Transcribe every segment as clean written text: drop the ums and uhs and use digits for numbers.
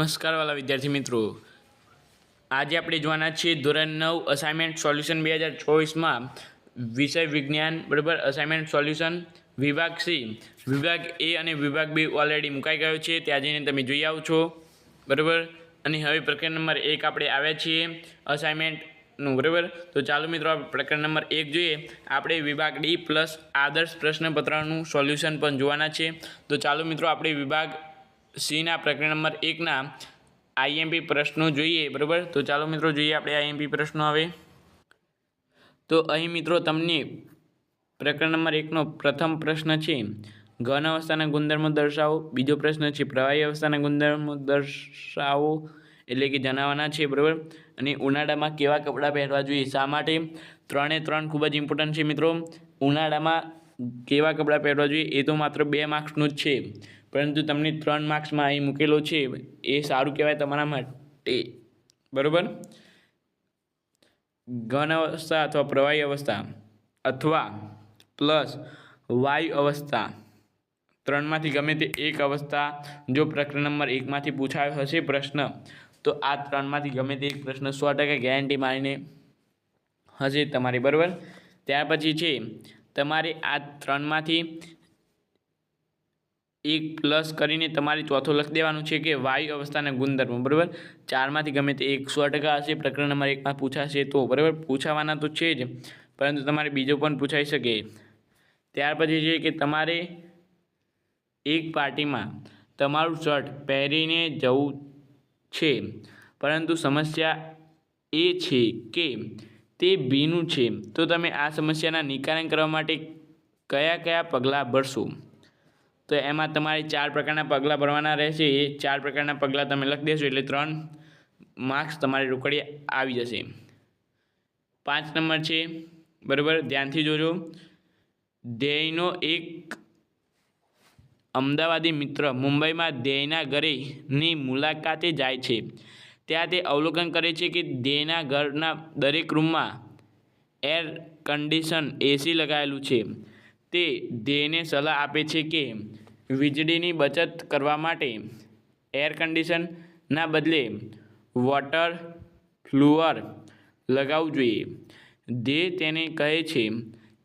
નમસ્કાર વાલા વિદ્યાર્થી મિત્રો, આજે આપણે જોવાના છીએ ધોરણ 9 અસાઇનમેન્ટ સોલ્યુશન 2024માં વિષય વિજ્ઞાન બરાબર. અસાઇનમેન્ટ સોલ્યુશન વિભાગ સી, વિભાગ એ અને વિભાગ બી ઓલરેડી મુકાઈ ગયો છે, ત્યાં જઈને તમે જોઈ આવો છો બરાબર. અને હવે પ્રકરણ નંબર 1 આપણે આવ્યા છીએ અસાઇનમેન્ટનું બરાબર. તો ચાલો મિત્રો આપણે પ્રકરણ નંબર 1 જોઈએ. આપણે વિભાગ ડી પ્લસ આદર્શ પ્રશ્નપત્રનું સોલ્યુશન પણ જોવાના છે. તો ચાલો મિત્રો આપણે વિભાગ સીના પ્રકરણ નંબર 1ના આઈએમપી પ્રશ્નો જોઈએ બરાબર. તો ચાલો મિત્રો જોઈએ આપણે આઈએમપી પ્રશ્નો આવે. તો અહીં મિત્રો તમને પ્રકરણ નંબર 1નો પ્રથમ પ્રશ્ન છે ઘન અવસ્થાના ગુણધર્મો દર્શાવો. બીજો પ્રશ્ન છે પ્રવાહી અવસ્થાના ગુણધર્મો દર્શાવો, એટલે કે જણાવવાના છે બરાબર. અને ઉનાળામાં કેવા કપડાં પહેરવા જોઈએ, શા માટે? 3 એ 3 ખૂબ જ ઇમ્પોર્ટન્ટ છે મિત્રો. ઉનાળામાં કેવા કપડાં પહેરવા જોઈએ એ તો માત્ર 2 માર્ક્સનું જ છે, પરંતુ તમને 3 માર્ક્સમાં અહીં મૂકેલો છે, એ સારું કહેવાય તમારા માટે બરાબર. ઘન અવસ્થા અથવા પ્રવાહી અવસ્થા અથવા પ્લસ વાયુ અવસ્થા, 3માંથી ગમે તે એક અવસ્થા જો પ્રકરણ નંબર 1માંથી પૂછાયો હશે પ્રશ્ન, તો આ 3માંથી ગમે તે એક પ્રશ્ન 100% ગેરંટી મારીને હશે તમારી બરાબર. ત્યાર પછી છે તમારે આ 3માંથી એક પ્લસ કરીને તમારે ચોથો લખી દેવાનું છે કે વાયુ અવસ્થાના ગુણધર્મો બરાબર. 4માંથી ગમે તે એક 100% હશે પ્રકરણ નંબર 1માં પૂછાશે તો બરાબર. પૂછાવાના તો છે જ, પરંતુ તમારે બીજો પણ પૂછાઈ શકે. ત્યાર પછી છે કે તમારે એક પાર્ટીમાં તમારું શર્ટ પહેરીને જવું છે, પરંતુ સમસ્યા એ છે કે તે ભીનું છે, તો તમે આ સમસ્યાના નિવારણ કરવા માટે કયા કયા પગલાં ભરશો? તો એમાં તમારે 4 પ્રકારના પગલાં ભરવાના રહેશે. એ 4 પ્રકારના પગલાં તમે લખી દેશો એટલે 3 માર્ક્સ તમારે રોકડી આવી જશે. 5 નંબર છે બરાબર, ધ્યાનથી જોજો. ધ્યેયનો એક અમદાવાદી મિત્ર મુંબઈમાં ધ્યેયના ઘરેની મુલાકાતે જાય છે. ત્યાં તે અવલોકન કરે છે કે ધ્યેયના ઘરના દરેક રૂમમાં એર કન્ડિશન એસી લગાવેલું છે. તે ધ્યેયને સલાહ આપે છે કે વીજળીની બચત કરવા માટે એર કન્ડિશનના બદલે વોટર ફ્લુઅર લગાવવું જોઈએ. ધ્યેય તેને કહે છે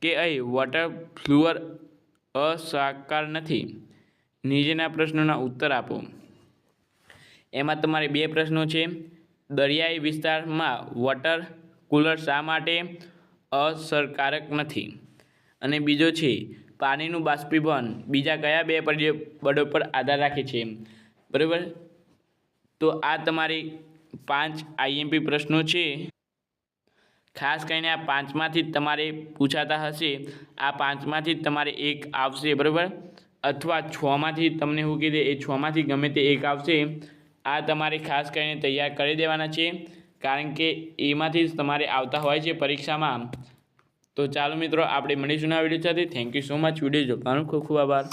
કે અહીં વોટર ફ્લુઅર અસરકારક નથી. નીચેના પ્રશ્નોના ઉત્તર આપો. એમાં તમારે 2 પ્રશ્નો છે. દરિયાઈ વિસ્તારમાં વોટર કુલર શા માટે અસરકારક નથી? અને બીજો છે પાણીનું બાષ્પીભવન બીજા કયા 2 પરિબળો પર આધાર રાખે છે બરાબર. તો આ તમારી 5 આઈએમપી પ્રશ્નો છે. ખાસ કરીને આ 5માંથી જ તમારે પૂછાતા હશે. આ 5માંથી જ તમારે એક આવશે બરાબર, અથવા 6માંથી તમને શું કીધે એ 6માંથી ગમે તે એક આવશે. આ તમારે ખાસ કરીને તૈયાર કરી દેવાના છે, કારણ કે એમાંથી જ તમારે આવતા હોય છે પરીક્ષામાં. તો ચાલો મિત્રો આપણે મળીશું આ વિડીયો સાથે. Thank you so much. Video જોવાનો ખૂબ ખૂબ આભાર.